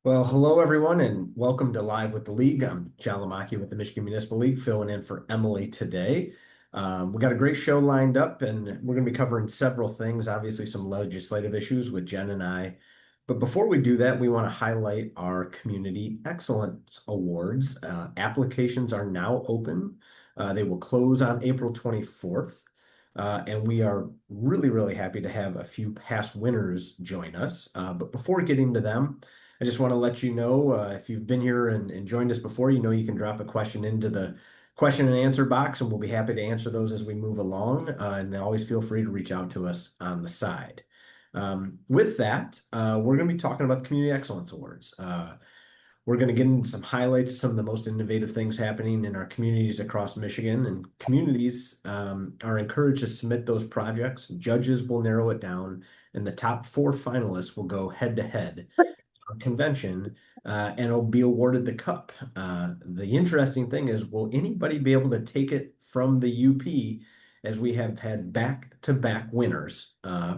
Well, hello everyone, and welcome to Live with the League. I'm John Lamacki with the Michigan Municipal League, filling in for Emily today. We got a great show lined up, and we're going to be covering several things. Obviously, some legislative issues with Jen and I. But before we do that, we want to highlight our Community Excellence Awards. Applications are now open. They will close on April 24th. And we are really, really happy to have a few past winners join us. But before getting to them, I just want to let you know if you've been here and joined us before, you know you can drop a question into the question and answer box, and we'll be happy to answer those as we move along. And always feel free to reach out to us on the side. With that, we're going to be talking about the Community Excellence Awards. We're going to get into some highlights of some of the most innovative things happening in our communities across Michigan. And communities are encouraged to submit those projects. Judges will narrow it down, and the top four finalists will go head to head convention and it'll be awarded the cup. The interesting thing is, will anybody be able to take it from the UP, as we have had back-to-back winners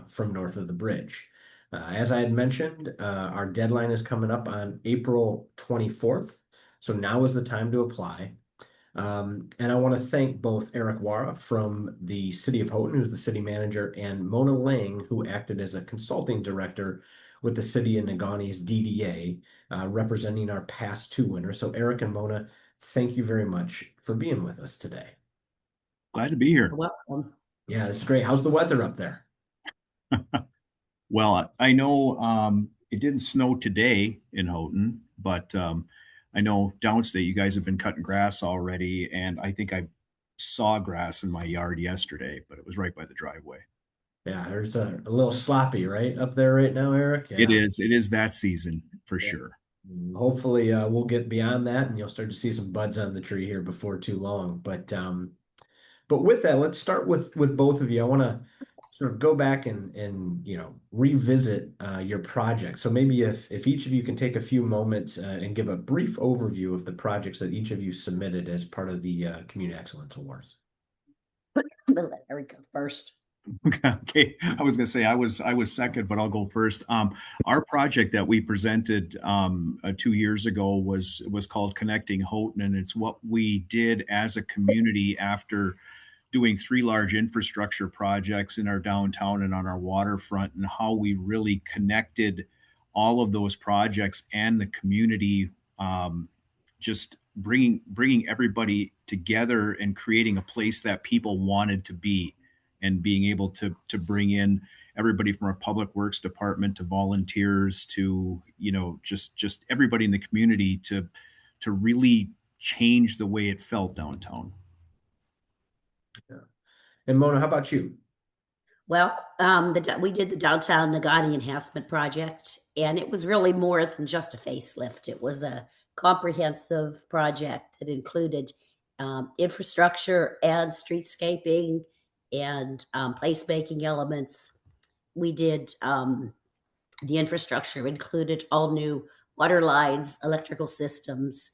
from north of the bridge? As I had mentioned, our deadline is coming up on April 24th. So now is the time to apply. And I want to thank both Eric Waara from the City of Houghton, who's the city manager, and Mona Lang, who acted as a consulting director with the City of Negaunee's DDA, representing our past two winners. So Eric and Mona, thank you very much for being with us today. Glad to be here. Welcome. Yeah, it's great. How's the weather up there? Well, I know it didn't snow today in Houghton, but I know downstate you guys have been cutting grass already, and I think I saw grass in my yard yesterday, but it was right by the driveway. Yeah, there's a little sloppy right up there right now, Eric. It Yeah. is. It is that season for Yeah. sure. Hopefully, we'll get beyond that, and you'll start to see some buds on the tree here before too long. But with that, let's start with both of you. I want to sort of go back and revisit your project. So maybe if each of you can take a few moments and give a brief overview of the projects that each of you submitted as part of the Community Excellence Awards. I'm gonna let Eric go first. Okay, I was going to say I was second, but I'll go first. Our project that we presented 2 years ago was called Connecting Houghton, and it's what we did as a community after doing three large infrastructure projects in our downtown and on our waterfront, and how we really connected all of those projects and the community, just bringing everybody together and creating a place that people wanted to be, and being able to bring in everybody from our public works department to volunteers to just everybody in the community to really change the way it felt downtown. Yeah. And Mona, how about you? Well, we did the Downtown Negaunee Enhancement Project, and it was really more than just a facelift. It was a comprehensive project that included infrastructure and streetscaping and placemaking elements. We did the infrastructure included all new water lines, electrical systems,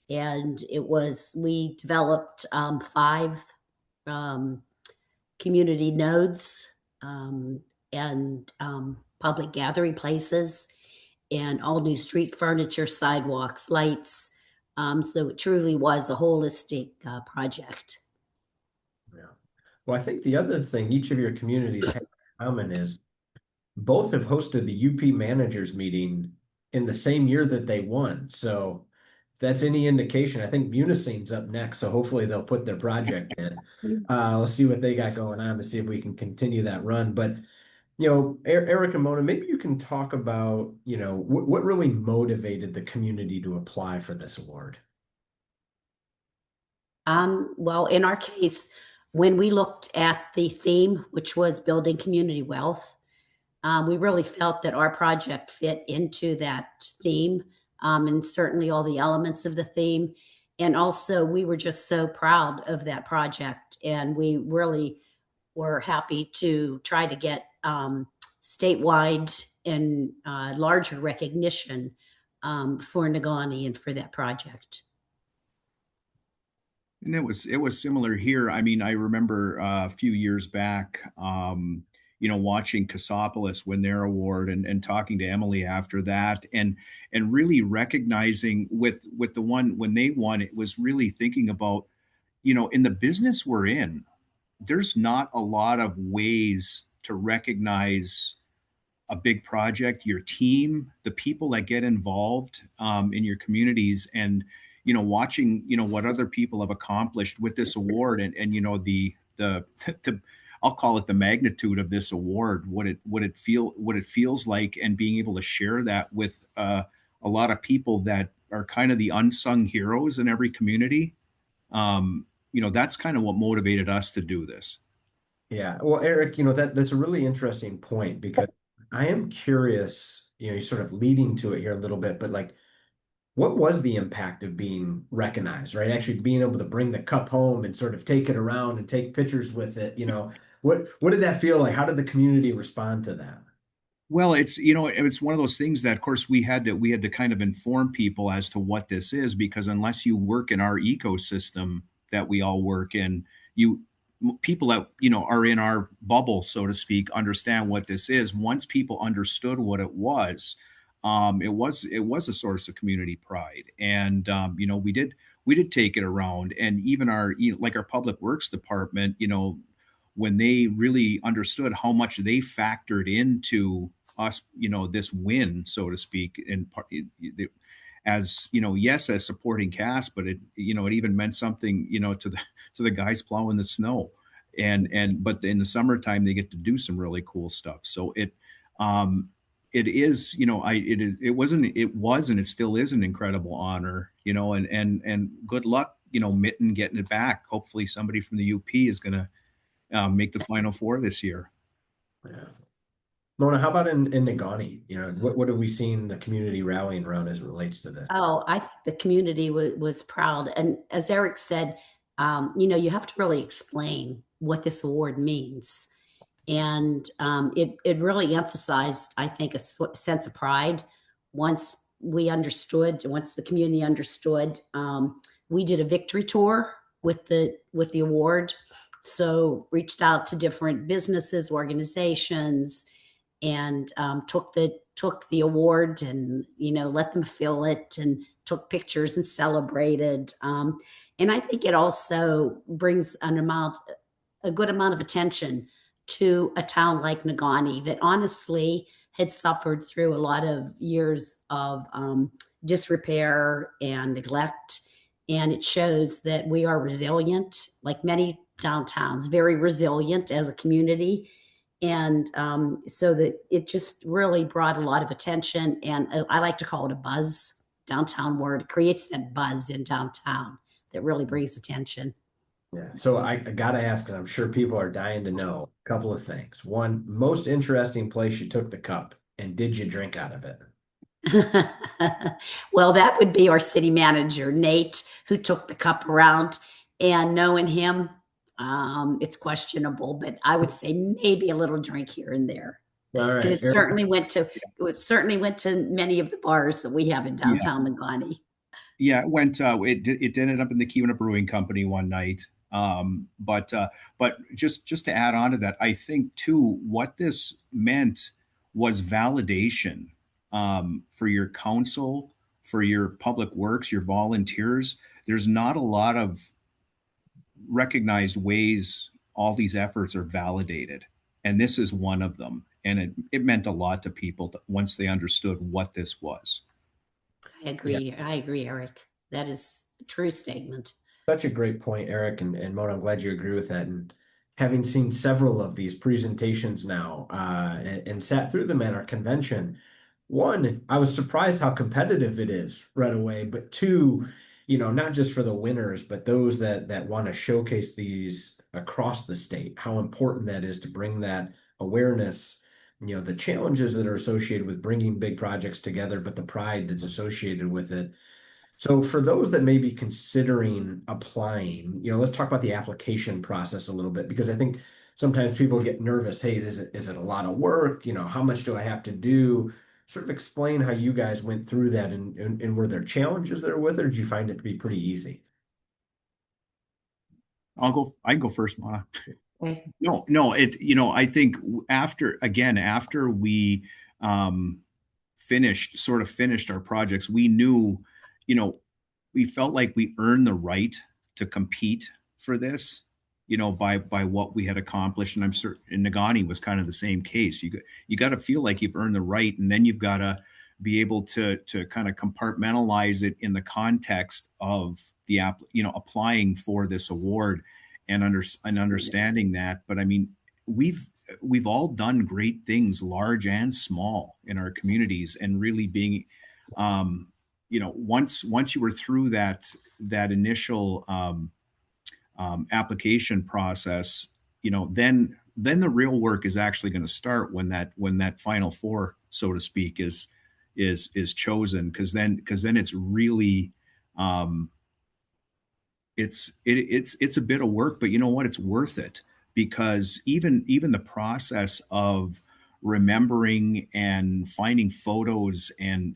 and we developed five um, community nodes and public gathering places, and all new street furniture, sidewalks, lights. So it truly was a holistic project. Yeah. Well, I think the other thing each of your communities have in common is both have hosted the UP managers meeting in the same year that they won. So if that's any indication, I think Munising's up next. So hopefully they'll put their project in. We'll see what they got going on to see if we can continue that run. But Eric and Mona, maybe you can talk about, what really motivated the community to apply for this award. Well, in our case, when we looked at the theme, which was building community wealth, we really felt that our project fit into that theme, and certainly all the elements of the theme. And also, we were just so proud of that project, and we really were happy to try to get statewide and larger recognition for Negaunee and for that project. And it was similar here. I mean, I remember a few years back, watching Cassopolis win their award, and talking to Emily after that, and really recognizing with the one when they won, it was really thinking about, in the business we're in, there's not a lot of ways to recognize a big project, your team, the people that get involved in your communities, and watching what other people have accomplished with this award, and the I'll call it the magnitude of this award, what it feels like, and being able to share that with a lot of people that are kind of the unsung heroes in every community. That's kind of what motivated us to do this. Yeah. Well, Eric, that's a really interesting point because I am curious, you're sort of leading to it here a little bit, but like, what was the impact of being recognized, right? Actually being able to bring the cup home and sort of take it around and take pictures with it, what did that feel like? How did the community respond to that? Well, it's one of those things that, of course, we had to kind of inform people as to what this is, because unless you work in our ecosystem that we all work in, you people that are in our bubble, so to speak, understand what this is. Once people understood what it was, it was a source of community pride, and we did take it around, and even our like our public works department, when they really understood how much they factored into us, this win, so to speak, in part, as yes, as supporting cast, but it even meant something, to the guys plowing the snow, but in the summertime they get to do some really cool stuff. So it is, it was, and it still is an incredible honor, and good luck, Mitten getting it back. Hopefully somebody from the UP is going to make the Final Four this year. Yeah. Mona, how about in Negaunee? What have we seen the community rallying around as it relates to this? Oh, I think the community was proud. And as Eric said, you have to really explain what this award means. And it really emphasized, I think, sense of pride. Once once the community understood, we did a victory tour with the award. So reached out to different businesses, organizations, and took the award, and let them feel it, and took pictures and celebrated. And I think it also brings a good amount of attention to a town like Negaunee that honestly had suffered through a lot of years of disrepair and neglect. And it shows that we are resilient, like many downtowns, very resilient as a community. And so that it just really brought a lot of attention. And I like to call it a buzz, downtown word. It creates that buzz in downtown that really brings attention. Yeah. So I gotta ask, and I'm sure people are dying to know a couple of things. One, most interesting place you took the cup, and did you drink out of it? Well, that would be our city manager, Nate, who took the cup around. And knowing him, it's questionable, but I would say maybe a little drink here and there, All because right, it Eric. certainly went to many of the bars that we have in Yeah. downtown Negaunee. Yeah, it went. It ended up in the Kiwana Brewing Company one night. But just to add on to that, I think too, what this meant was validation for your council, for your public works, your volunteers. There's not a lot of recognized ways all these efforts are validated, and this is one of them. And it meant a lot to people once they understood what this was. I Yeah, agree. I agree, Eric. That is a true statement. such a great point, Eric, and Mona, I'm glad you agree with that. And having seen several of these presentations now, and sat through them at our convention, one, I was surprised how competitive it is right away. But two, not just for the winners, but those that want to showcase these across the state, how important that is to bring that awareness, the challenges that are associated with bringing big projects together, but the pride that's associated with it. So for those that may be considering applying, let's talk about the application process a little bit, because I think sometimes people get nervous. Hey, is it a lot of work? How much do I have to do? Sort of explain how you guys went through that, and were there challenges there with it, or did you find it to be pretty easy? I can go first, Mona. Okay. No, I think after we um, finished our projects, we knew, you know, we felt like we earned the right to compete for this, by what we had accomplished. And I'm certain, and Negaunee was kind of the same case. You got to feel like you've earned the right, and then you've got to be able to kind of compartmentalize it in the context of the applying for this award, and understanding that. But I mean, we've we've all done great things, large and small, in our communities, and really being, once you were through that initial application process, then the real work is actually going to start when that final four, so to speak, is chosen, because then it's really, it's a bit of work, but you know what? It's worth it, because even the process of remembering and finding photos and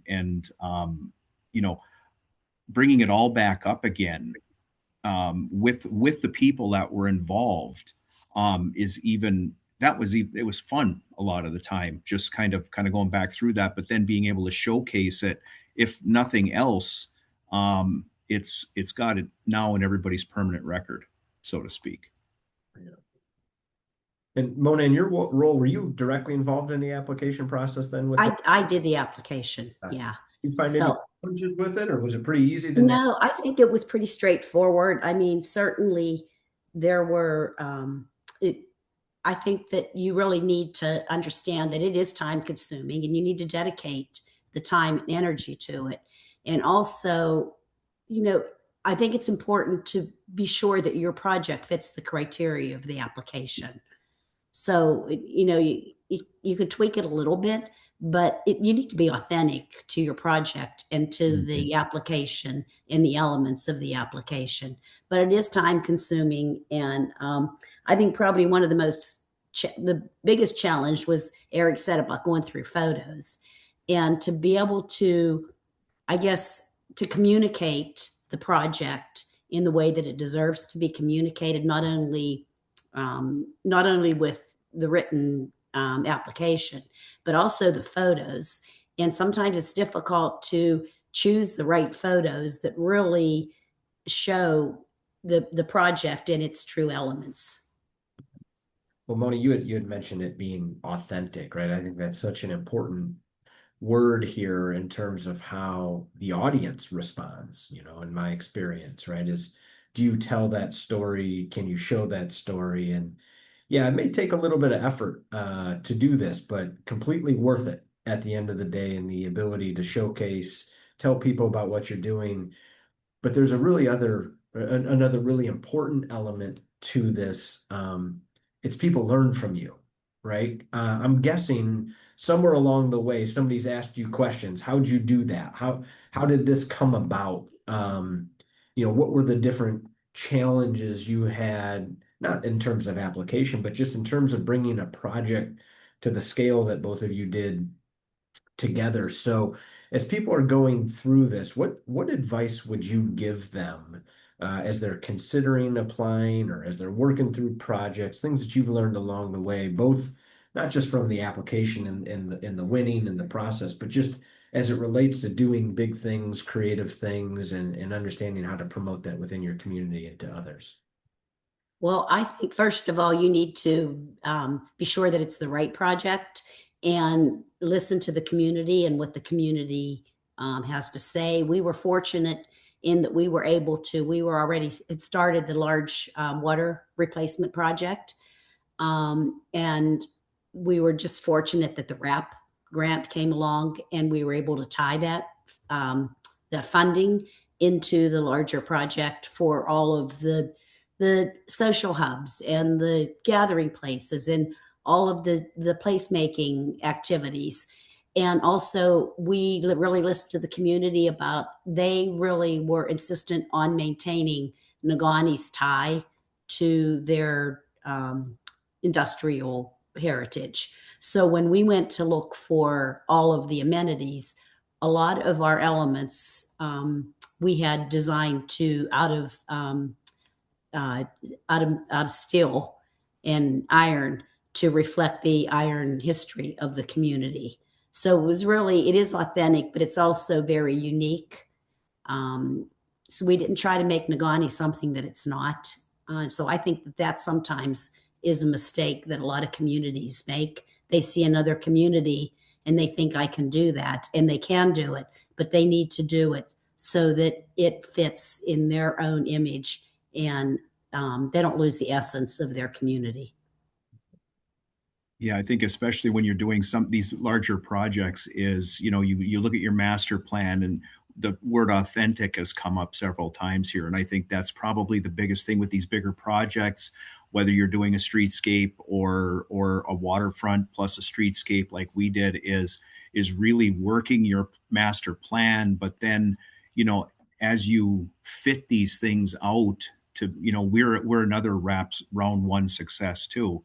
bringing it all back up again, with the people that were involved, is even it was fun a lot of the time, just kind of going back through that, but then being able to showcase it, if nothing else. It's got it now in everybody's permanent record, so to speak. Yeah. And Mona, in your role, were you directly involved in the application process then with I did the application. Nice. Yeah. Did you find any So challenges with it, or was it pretty easy to no, I think it was pretty straightforward. I mean, certainly there were, I think that you really need to understand that it is time consuming and you need to dedicate the time and energy to it. And also, you know, I think it's important to be sure that your project fits the criteria of the application. So, you could tweak it a little bit, but you need to be authentic to your project and to Mhm. the application and the elements of the application. But it is time consuming. And I think probably one of the biggest challenge was Eric said about going through photos and to be able to, I guess, to communicate the project in the way that it deserves to be communicated, not only with the written application, but also the photos. And sometimes it's difficult to choose the right photos that really show the project in its true elements. Well, Mona, you had mentioned it being authentic, right? I think that's such an important word here in terms of how the audience responds, in my experience, right? Do you tell that story? Can you show that story? And yeah, it may take a little bit of effort to do this, but completely worth it at the end of the day, and the ability to showcase, tell people about what you're doing. But there's another really important element to this. It's people learn from you, right? I'm guessing somewhere along the way, somebody's asked you questions. How'd you do that? How did this come about? What were the different challenges you had, not in terms of application, but just in terms of bringing a project to the scale that both of you did together. So as people are going through this, what advice would you give them as they're considering applying, or as they're working through projects, things that you've learned along the way, both not just from the application and the winning and the process, but just as it relates to doing big things, creative things, and understanding how to promote that within your community and to others? Well, I think first of all, you need to be sure that it's the right project and listen to the community and what the community has to say. We were fortunate in that we were already, it started the large water replacement project. And we were just fortunate that the RAP grant came along and we were able to tie the funding into the larger project for all of the social hubs and the gathering places and all of the placemaking activities. And also, we really listened to the community about, they really were insistent on maintaining Negaunee's tie to their industrial heritage. So when we went to look for all of the amenities, a lot of our elements we had designed to out of steel, and iron to reflect the iron history of the community. So it is authentic, but it's also very unique. So we didn't try to make Negaunee something that it's not. So I think that sometimes is a mistake that a lot of communities make. They see another community and they think I can do that, and they can do it, but they need to do it so that it fits in their own image, and they don't lose the essence of their community. Yeah, I think especially when you're doing these larger projects is, you look at your master plan, and the word authentic has come up several times here. And I think that's probably the biggest thing with these bigger projects, whether you're doing a streetscape or a waterfront plus a streetscape like we did, is really working your master plan. But then, as you fit these things out to, we're another round one success too,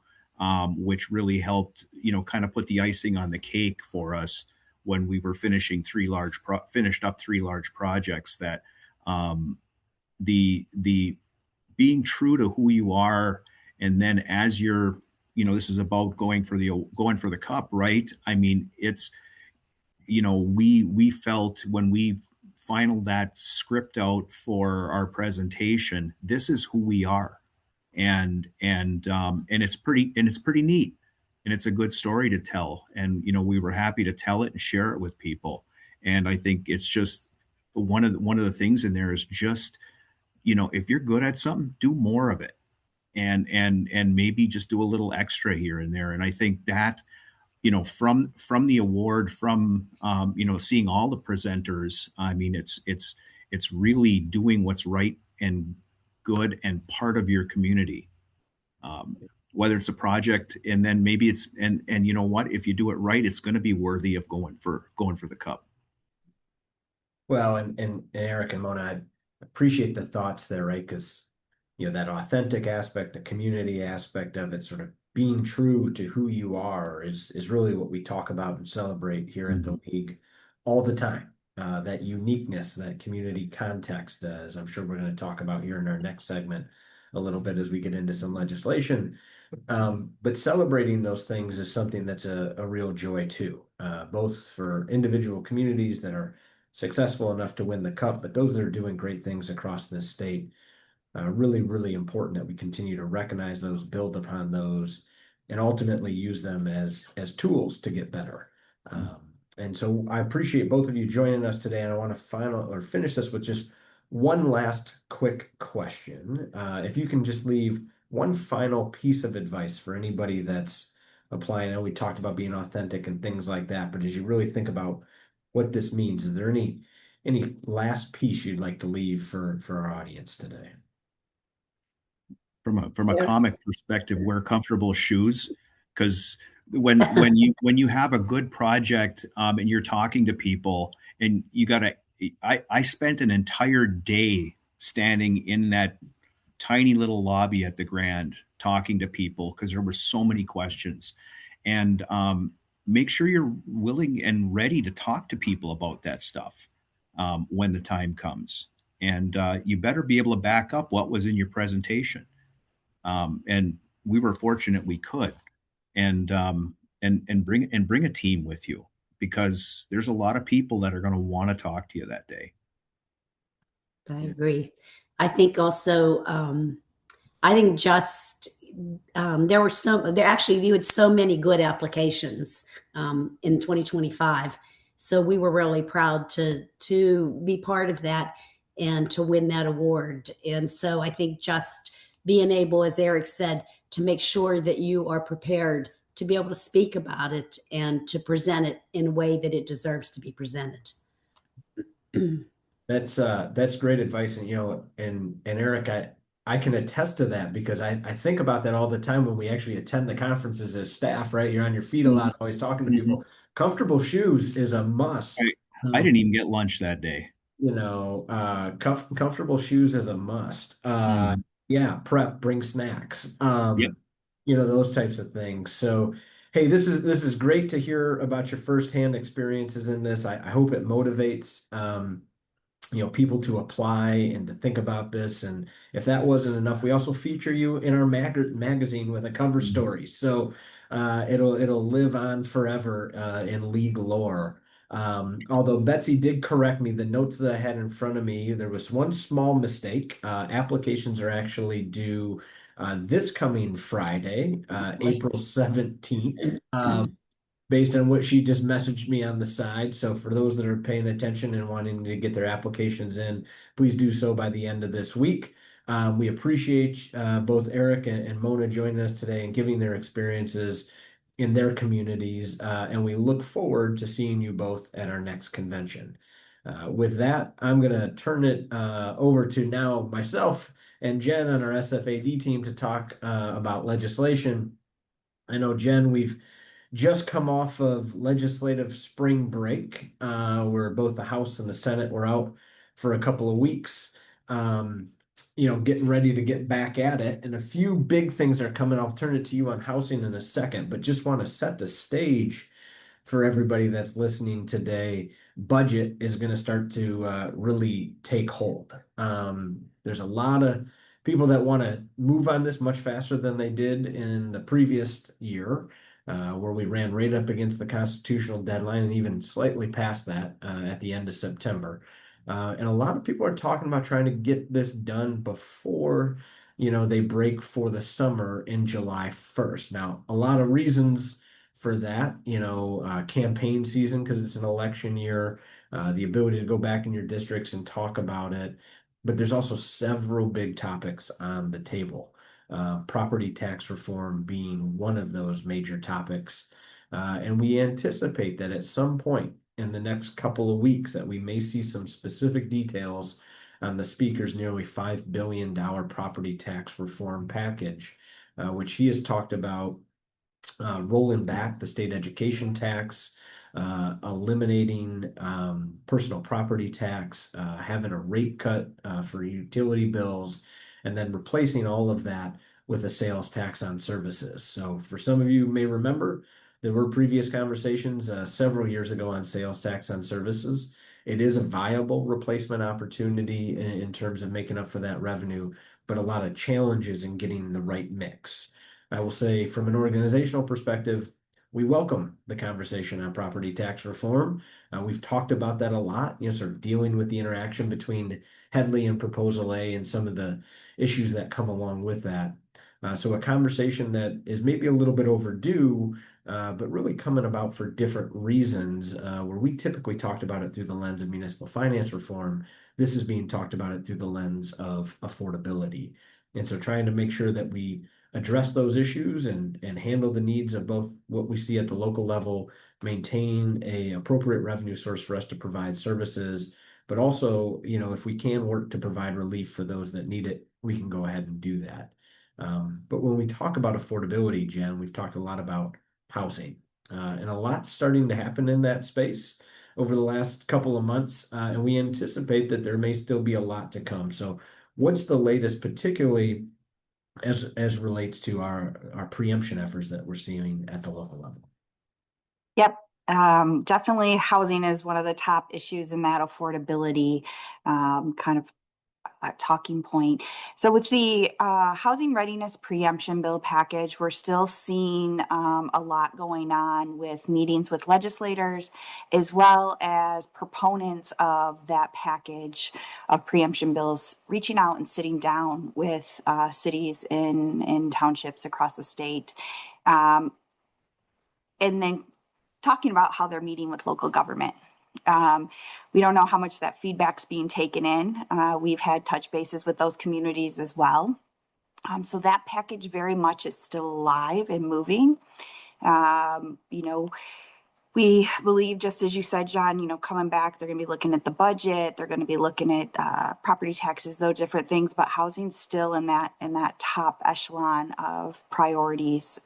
which really helped, kind of put the icing on the cake for us when we were finished up three large projects. That the being true to who you are, and then as you're, this is about going for the cup, right? I mean, it's, we felt when we final that script out for our presentation, this is who we are, and it's pretty neat, and it's a good story to tell, and we were happy to tell it and share it with people. And I think it's just one of the things in there is just, if you're good at something, do more of it, and maybe just do a little extra here and there. And I think that, from the award, from seeing all the presenters, I mean, it's really doing what's right and good and part of your community. um, Whether it's a project, and then maybe it's, and you know what, if you do it right, it's going to be worthy of going for the cup. Well, and Eric and Mona, I appreciate the thoughts there, right? Because that authentic aspect, the community aspect of it, sort of being true to who you are, is really what we talk about and celebrate here at the league all the time. That uniqueness, that community context, as I'm sure we're going to talk about here in our next segment a little bit as we get into some legislation. But celebrating those things is something that's a real joy too, both for individual communities that are successful enough to win the cup, but those that are doing great things across this state. Really, really important that we continue to recognize those, build upon those, and ultimately use them as tools to get better. And so I appreciate both of you joining us today, and I want to finish this with just one last quick question. If you can just leave one final piece of advice for anybody that's applying. I know we talked about being authentic and things like that, but as you really think about what this means, is there any last piece you'd like to leave for our audience today? From a Yeah. comic perspective, wear comfortable shoes, because when you have a good project, and you're talking to people, and I spent an entire day standing in that tiny little lobby at the Grand talking to people because there were so many questions. And make sure you're willing and ready to talk to people about that stuff when the time comes. And you better be able to back up what was in your presentation. And we were fortunate we could, and bring a team with you, because there's a lot of people that are going to want to talk to you that day. I agree. I think also, I think just there actually we had so many good applications in 2025, so we were really proud to be part of that and to win that award. And so I think just being able, as Eric said, to make sure that you are prepared to be able to speak about it and to present it in a way that it deserves to be presented. That's great advice. And and Eric, I can attest to that because I think about that all the time when we actually attend the conferences as staff, right? You're on your feet a lot, always talking to people. Comfortable shoes is a must. I didn't even get lunch that day. Comfortable shoes is a must. Yeah, bring snacks. Yep. Those types of things. So, hey, this is great to hear about your firsthand experiences in this. I hope it motivates people to apply and to think about this. And if that wasn't enough, we also feature you in our magazine with a cover story. So it'll live on forever in league lore. Although Betsy did correct me, the notes that I had in front of me, there was one small mistake. Applications are actually due this coming Friday, April 17th. Based on what she just messaged me on the side. So for those that are paying attention and wanting to get their applications in, please do so by the end of this week. We appreciate both Eric and Mona joining us today and giving their experiences in their communities. And we look forward to seeing you both at our next convention. With that, I'm going to turn it over to now myself and Jen on our SFAD team to talk about legislation. I know, Jen, we've just come off of legislative spring break, where both the House and the Senate were out for a couple of weeks, getting ready to get back at it. And a few big things are coming. I'll turn it to you on housing in a second, but just want to set the stage for everybody that's listening today. Budget is going to start to really take hold. There's a lot of people that want to move on this much faster than they did in the previous year, where we ran right up against the constitutional deadline and even slightly past that at the end of September. And a lot of people are talking about trying to get this done before, they break for the summer in July 1st. Now, a lot of reasons for that, campaign season, because it's an election year, the ability to go back in your districts and talk about it. But there's also several big topics on the table. Property tax reform being one of those major topics. And we anticipate that at some point in the next couple of weeks that we may see some specific details on the speaker's nearly $5 billion property tax reform package, which he has talked about rolling back the state education tax, eliminating personal property tax, having a rate cut for utility bills, and then replacing all of that with a sales tax on services. So for some of you may remember, there were previous conversations several years ago on sales tax on services. It is a viable replacement opportunity in terms of making up for that revenue, but a lot of challenges in getting the right mix. I will say from an organizational perspective, we welcome the conversation on property tax reform. We've talked about that a lot, sort of dealing with the interaction between Headley and Proposal A and some of the issues that come along with that. So a conversation that is maybe a little bit overdue, but really coming about for different reasons, where we typically talked about it through the lens of municipal finance reform. This is being talked about it through the lens of affordability. And so trying to make sure that we address those issues and handle the needs of both what we see at the local level, maintain a appropriate revenue source for us to provide services, but also, if we can work to provide relief for those that need it, we can go ahead and do that. But when we talk about affordability, Jen, we've talked a lot about housing, and a lot's starting to happen in that space over the last couple of months, and we anticipate that there may still be a lot to come. So what's the latest, particularly as relates to our preemption efforts that we're seeing at the local level? Yep. Definitely housing is one of the top issues in that affordability kind of talking point. So with the housing readiness preemption bill package, we're still seeing a lot going on with meetings with legislators as well as proponents of that package of preemption bills reaching out and sitting down with cities and townships across the state, and then talking about how they're meeting with local government. We don't know how much that feedback's being taken in. We've had touch bases with those communities as well. So that package very much is still alive and moving. We believe, just as you said, John, coming back, they're going to be looking at the budget. They're going to be looking at property taxes, those different things. But housing's still in that top echelon of priorities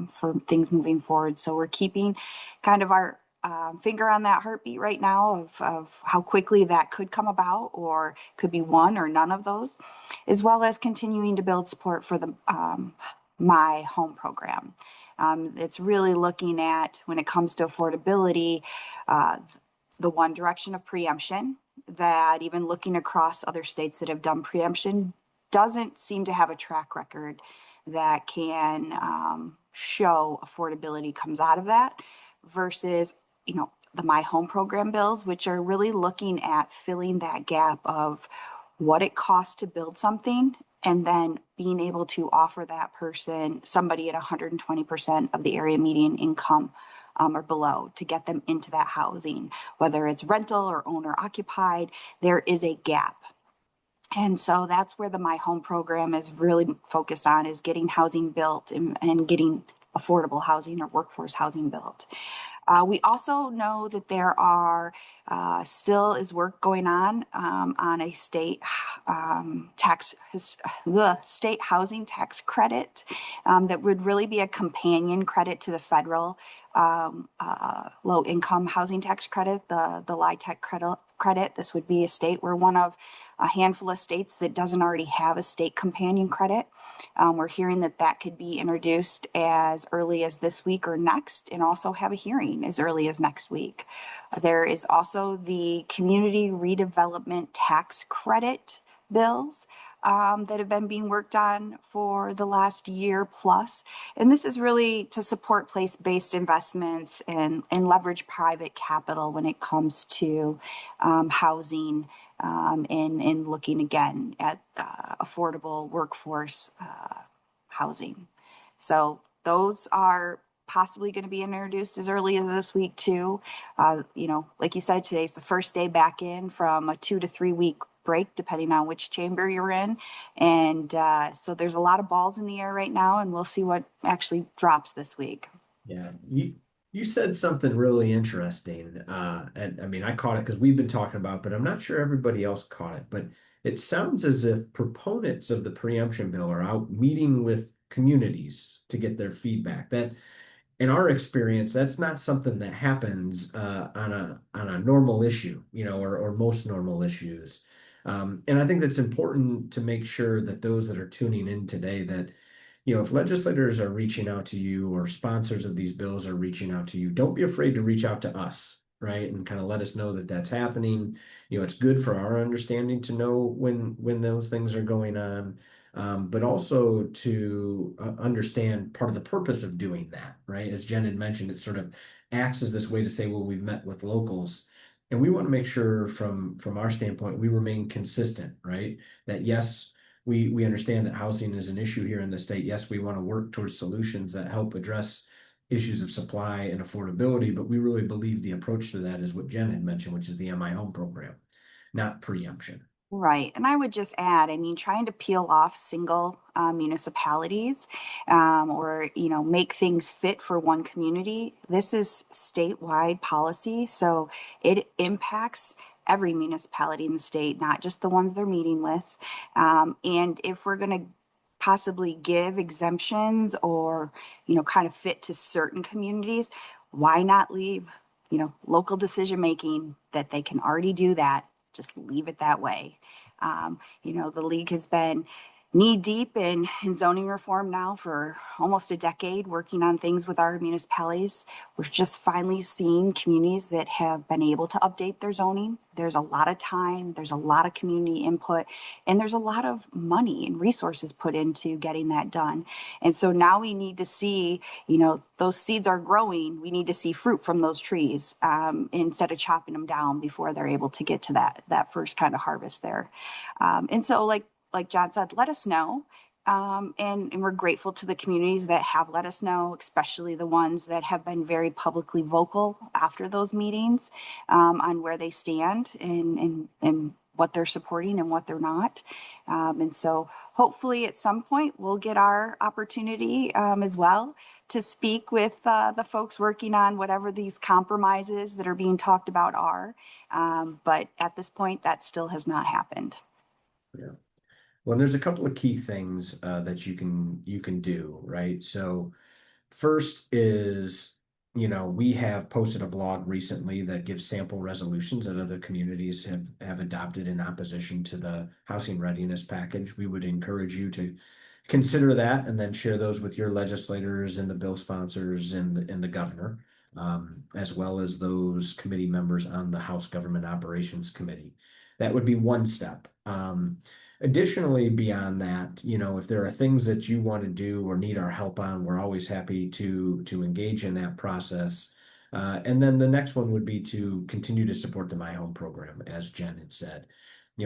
for things moving forward. So we're keeping kind of our finger on that heartbeat right now of how quickly that could come about, or could be one or none of those, as well as continuing to build support for the My Home program. It's really looking at, when it comes to affordability, the one direction of preemption, that even looking across other states that have done preemption doesn't seem to have a track record that can show affordability comes out of that versus, the My Home program bills, which are really looking at filling that gap of what it costs to build something and then being able to offer that person, somebody at 120% of the area median income or below, to get them into that housing, whether it's rental or owner occupied. There is a gap. And so that's where the My Home program is really focused on, is getting housing built and getting affordable housing or workforce housing built. We also know that there are still is work going on a state state housing tax credit that would really be a companion credit to the federal low income housing tax credit, the LIHTC credit. This would be a state, we're one of a handful of states that doesn't already have a state companion credit. We're hearing that that could be introduced as early as this week or next, and also have a hearing as early as next week. There is also the community redevelopment tax credit bills that have been being worked on for the last year plus. And this is really to support place-based investments and leverage private capital when it comes to housing and looking again at affordable workforce housing. So those are possibly going to be introduced as early as this week too. Like you said, today's the first day back in from a 2 to 3 week break, depending on which chamber you're in. And so there's a lot of balls in the air right now, and we'll see what actually drops this week. Yeah, you said something really interesting. And I mean, I caught it because we've been talking about it, but I'm not sure everybody else caught it. But it sounds as if proponents of the preemption bill are out meeting with communities to get their feedback. That, in our experience, that's not something that happens on a normal issue, or most normal issues. And I think that's important to make sure that those that are tuning in today, that if legislators are reaching out to you or sponsors of these bills are reaching out to you, don't be afraid to reach out to us, right? And kind of let us know that that's happening. It's good for our understanding to know when those things are going on, but also to understand part of the purpose of doing that, right? As Jen had mentioned, it sort of acts as this way to say, well, we've met with locals. And we want to make sure from our standpoint, we remain consistent, right? That yes, we understand that housing is an issue here in the state. Yes, we want to work towards solutions that help address issues of supply and affordability, but we really believe the approach to that is what Jen had mentioned, which is the My Home program, not preemption. Right. And I would just add, trying to peel off single municipalities or, make things fit for one community. This is statewide policy. So it impacts every municipality in the state, not just the ones they're meeting with. And if we're going to possibly give exemptions or, kind of fit to certain communities, why not leave, local decision making that they can already do that? Just leave it that way. The league has been knee deep in zoning reform now for almost a decade, working on things with our municipalities. We're just finally seeing communities that have been able to update their zoning. There's a lot of time, there's a lot of community input, and there's a lot of money and resources put into getting that done. And so now we need to see, those seeds are growing. We need to see fruit from those trees instead of chopping them down before they're able to get to that first kind of harvest there. And so like John said, let us know. And we're grateful to the communities that have let us know, especially the ones that have been very publicly vocal after those meetings on where they stand and what they're supporting and what they're not. And so hopefully at some point we'll get our opportunity as well to speak with the folks working on whatever these compromises that are being talked about are. But at this point, that still has not happened. Yeah. Well, there's a couple of key things that you can do, right? So first is, we have posted a blog recently that gives sample resolutions that other communities have adopted in opposition to the housing readiness package. We would encourage you to consider that and then share those with your legislators and the bill sponsors and the governor. as well as those committee members on the House Government Operations Committee. That would be one step. Additionally, beyond that, if there are things that you want to do or need our help on, we're always happy to engage in that process. And then the next one would be to continue to support the My Home program, as Jen had said.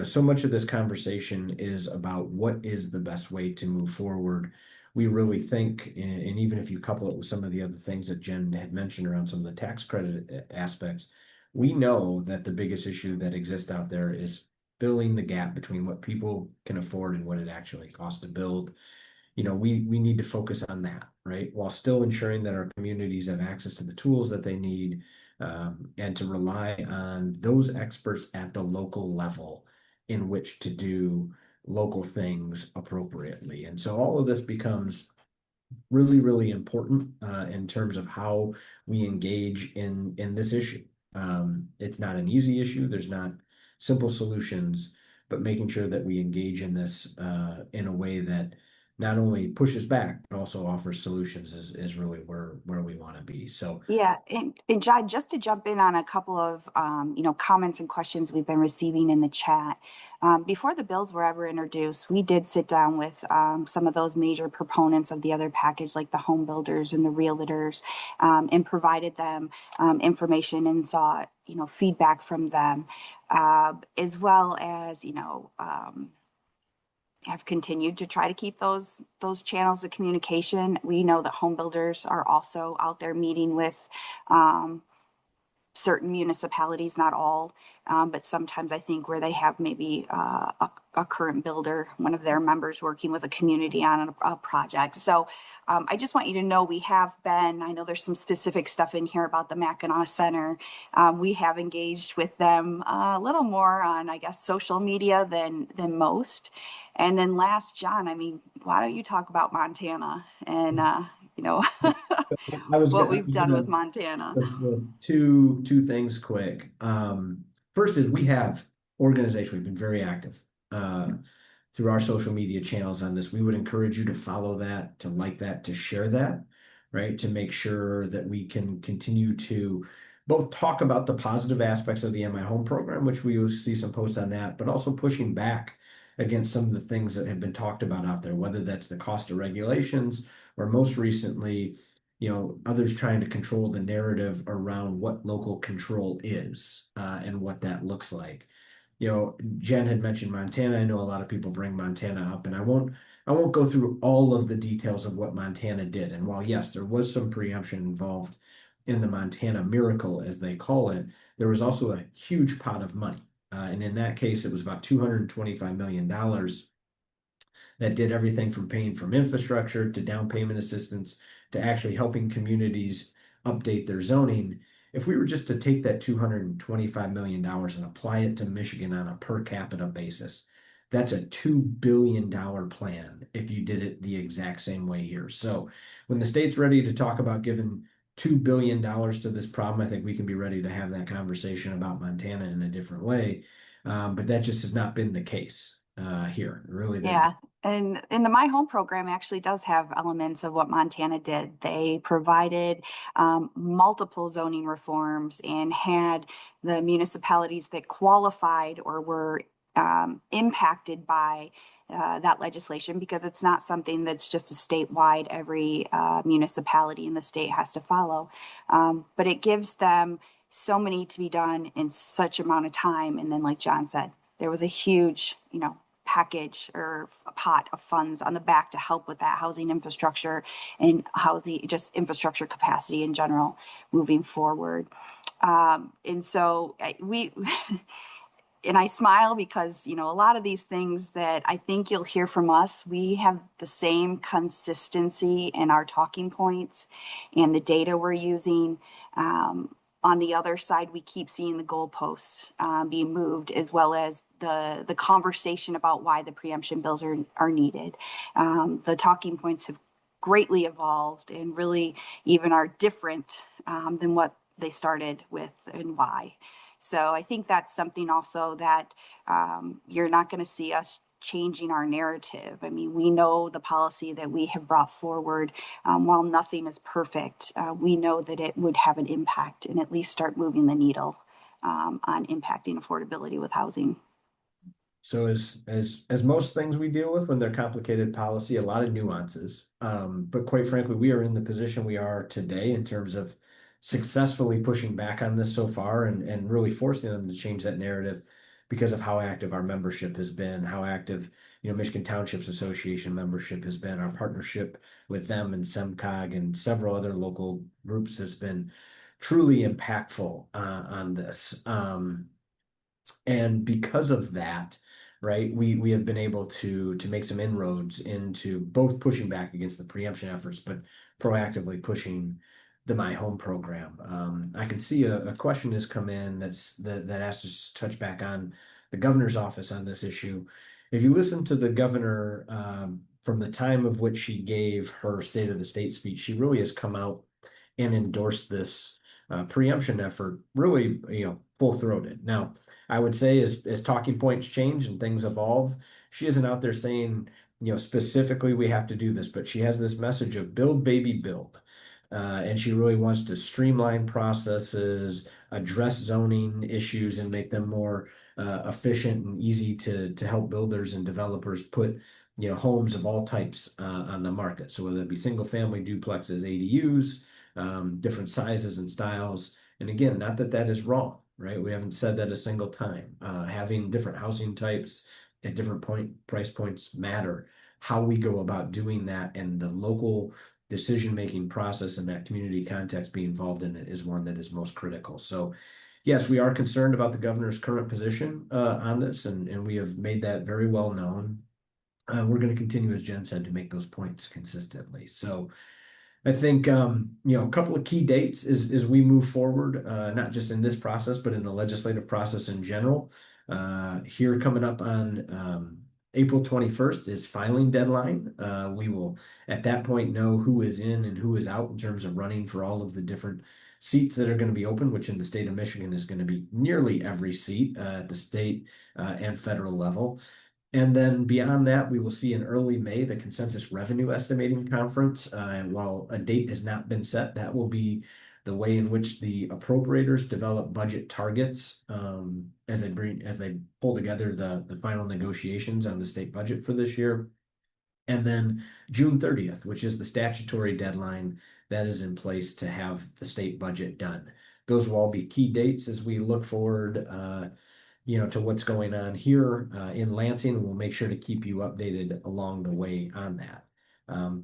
So much of this conversation is about what is the best way to move forward. We really think, and even if you couple it with some of the other things that Jen had mentioned around some of the tax credit aspects, we know that the biggest issue that exists out there is filling the gap between what people can afford and what it actually costs to build. We need to focus on that, right? While still ensuring that our communities have access to the tools that they need, and to rely on those experts at the local level in which to do local things appropriately. And so all of this becomes really, really important in terms of how we engage in this issue. It's not an easy issue. There's not simple solutions, but making sure that we engage in this in a way that not only pushes back, but also offers solutions is really where we want to be. So Yeah, and John, just to jump in on a couple of comments and questions we've been receiving in the chat. Before the bills were ever introduced, we did sit down with some of those major proponents of the other package, like the home builders and the realtors, and provided them information and saw feedback from them, as well as have continued to try to keep those channels of communication. We know that home builders are also out there meeting with certain municipalities, not all, but sometimes I think where they have maybe a current builder, one of their members working with a community on a project. So I just want you to know I know there's some specific stuff in here about the Mackinac Center. We have engaged with them a little more on, I guess, social media than most. And then last, John, why don't you talk about Montana and, what we've done with Montana? Two things quick. First is we have organization. We've been very active through our social media channels on this. We would encourage you to follow that, to like that, to share that, right? To make sure that we can continue to both talk about the positive aspects of the My Home program, which we will see some posts on that, but also pushing back against some of the things that have been talked about out there, whether that's the cost of regulations or most recently, others trying to control the narrative around what local control is and what that looks like. Jen had mentioned Montana. I know a lot of people bring Montana up, and I won't go through all of the details of what Montana did. And while yes, there was some preemption involved in the Montana miracle, as they call it, there was also a huge pot of money. And in that case, it was about $225 million that did everything from paying for infrastructure to down payment assistance to actually helping communities update their zoning. If we were just to take that $225 million and apply it to Michigan on a per capita basis, that's a $2 billion plan if you did it the exact same way here. So when the state's ready to talk about giving $2 billion to this problem, I think we can be ready to have that conversation about Montana in a different way. But that just has not been the case here. Really, Yeah. And the My Home program actually does have elements of what Montana did. They provided multiple zoning reforms and had the municipalities that qualified or were impacted by that legislation, because it's not something that's just a statewide, every municipality in the state has to follow. But it gives them so many to be done in such amount of time. And then, like John said, there was a huge, package or a pot of funds on the back to help with that housing infrastructure and housing, just infrastructure capacity in general moving forward. And so and I smile because, a lot of these things that I think you'll hear from us, we have the same consistency in our talking points and the data we're using. On the other side, we keep seeing the goalposts being moved, as well as the conversation about why the preemption bills are needed. The talking points have greatly evolved and really even are different than what they started with and why. So I think that's something also that you're not going to see us changing our narrative. I mean, we know the policy that we have brought forward, while nothing is perfect, we know that it would have an impact and at least start moving the needle on impacting affordability with housing. So as most things we deal with when they're complicated policy, a lot of nuances. But quite frankly, we are in the position we are today in terms of successfully pushing back on this so far and really forcing them to change that narrative because of how active our membership has been, how active, Michigan Townships Association membership has been, our partnership with them and SEMCOG and several other local groups has been truly impactful on this. And because of that, right, we have been able to make some inroads into both pushing back against the preemption efforts, but proactively pushing the My Home program. I can see a question has come in that has to touch back on the governor's office on this issue. If you listen to the governor from the time of which she gave her State of the State speech, she really has come out and endorsed this preemption effort, really, full throated. Now, I would say as talking points change and things evolve, she isn't out there saying, specifically we have to do this, but she has this message of build, baby, build. And she really wants to streamline processes, address zoning issues, and make them more efficient and easy to help builders and developers put homes of all types on the market. So whether it be single family duplexes, ADUs, different sizes and styles. And again, not that that is wrong, right? We haven't said that a single time. Having different housing types at different price points matter. How we go about doing that and the local decision-making process and that community context being involved in it is one that is most critical. So yes, we are concerned about the governor's current position on this, and we have made that very well known. We're going to continue, as Jen said, to make those points consistently. So I think, a couple of key dates as we move forward, not just in this process, but in the legislative process in general. Here coming up on April 21st is filing deadline. We will at that point know who is in and who is out in terms of running for all of the different seats that are going to be open, which in the state of Michigan is going to be nearly every seat at the state and federal level. And then beyond that, we will see in early May the Consensus Revenue Estimating Conference. And while a date has not been set, that will be the way in which the appropriators develop budget targets as they pull together the final negotiations on the state budget for this year. And then June 30th, which is the statutory deadline that is in place to have the state budget done. Those will all be key dates as we look forward to what's going on here in Lansing. We'll make sure to keep you updated along the way on that.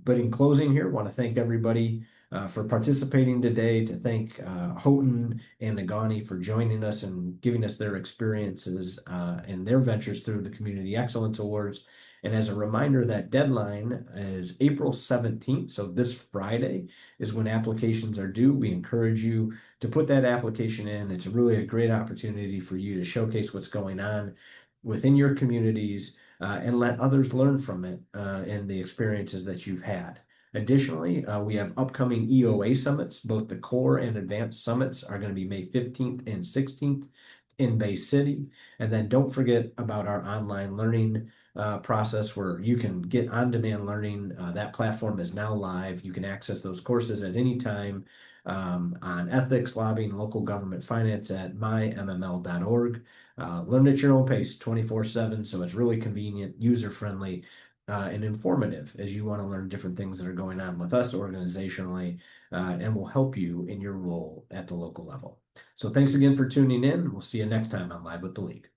But in closing here, I want to thank everybody for participating today, to thank Houghton and Negaunee for joining us and giving us their experiences and their ventures through the Community Excellence Awards. And as a reminder, that deadline is April 17th. So this Friday is when applications are due. We encourage you to put that application in. It's really a great opportunity for you to showcase what's going on within your communities and let others learn from it and the experiences that you've had. Additionally, we have upcoming EOA summits. Both the core and advanced summits are going to be May 15th and 16th in Bay City. And then don't forget about our online learning process where you can get on-demand learning. That platform is now live. You can access those courses at any time on ethics, lobbying, local government finance at mymml.org. Learn at your own pace 24/7. So it's really convenient, user-friendly, and informative as you want to learn different things that are going on with us organizationally and will help you in your role at the local level. So thanks again for tuning in. We'll see you next time on Live with the League.